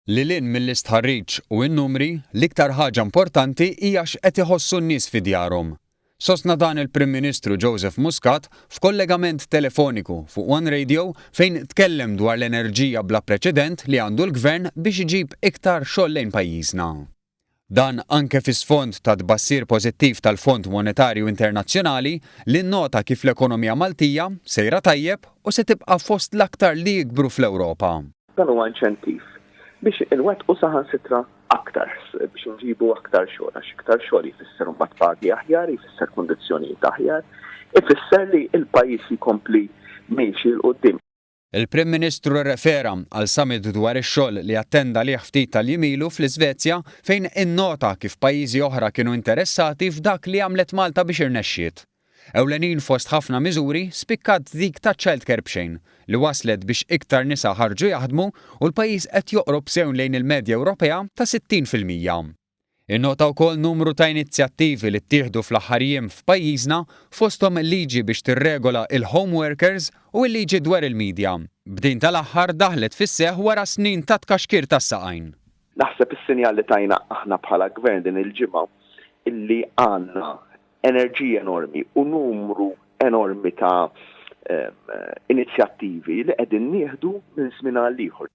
Lilin mill-istħarriġ u n-numri, l-iktar ħaġa importanti hija x'qed iħossu n-nies fi djarhom. Sostna dan il-Prim Ministru Joseph Muscat f'kollegament telefoniku fuq One Radio fejn tkellem dwar l-enerġija bla preċedent li għandu l-Gvern biex iġib iktar xogħol lejn pajjiżna. Dan anke fis-sfond ta' tbassir pożittiv tal-Fond Monetarju Internazzjonali li nnota kif l-ekonomija Maltija sejra tajjeb u se tibqa' fost l-aktar li jikbru fl-Ewropa. Dan huwa inċentiv biex inwettqu saħansitra aktar biex nġibu aktar xogħol għax iktar xogħol jfisser imbagħad pagi aħjar, jfisser kundizzjonijiet aħjar, ifisser li l-pajjiż jkompli miexi l quddiem. Il-Prim Ministru rrefera għal summit dwar ix-xogħol li attenda lih ftit tal-jimilu fl-Iżvezja fejn innota kif pajjiżi oħra kienu interessati f'dak li għamlet Malta biex irnexxiet. Ewlenin fost ħafna miżuri spikkat dik ta' childcare b'xejn li waslet biex iktar nisa ħarġu jaħdmu u l-pajjiż qed joqrob sewn lejn il-medja Ewropea ta' 60%. Innota wkoll numru ta' inizjattivi li ttieħdu fl-aħħar jiem f'pajjiżna fosthom liġi biex tirregola il-home workers u l-liġi dwar il-medja. B'din tal-aħħar daħlet fis-seħħ wara snin ta' tkaxkir tas-saqajn. Naħseb is-sinjal li tajna aħna bħala gvern din il-ġimgħa illi għandna enerġija enormi u numru enormi ta' inizjattivi li qegħdin nieħdu minn żmien għal ieħor.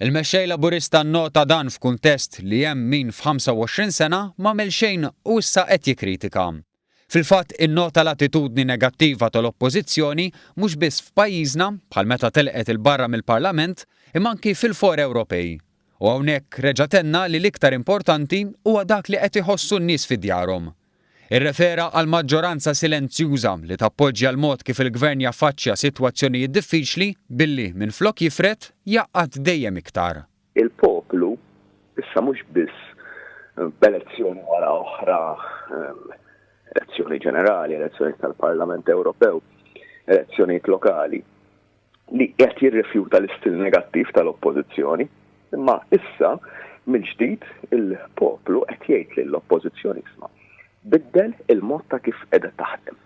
Il-mexxej Laburista nnota dan f'kuntest li hemm min f'25 sena m'għamel xejn u issa qed jikkritika. Fil-fatt innota l-attitudni negattiva tal-Oppożizzjoni mhux biss f'pajjiżna bħal meta telqet il-barra mill-Parlament imma anki fil-for Ewropej. U hawnhekk reġatenna li l-iktar importanti huwa dak li qed iħossu n-nies fi djarhom. Irrefera għal maġġoranza silenzjuża li tappoġġja l-mod kif il-Gvern jaffaċċja sitwazzjonijiet diffiċli billi minflok jifret jaqgħad dejjem iktar. Il-poplu issa mhux biss b'elezzjoni wara oħra, elezzjoni ġenerali, elezzjoni tal-Parlament Ewropew, elezzjonijiet lokali, li qed jirrifjuta l-istil negattiv tal-Oppożizzjoni, imma issa mill-ġdid il-poplu qed jgħid lill-Oppożizzjoni isma' biddel il-mod ta' kif qiegħda taħdem.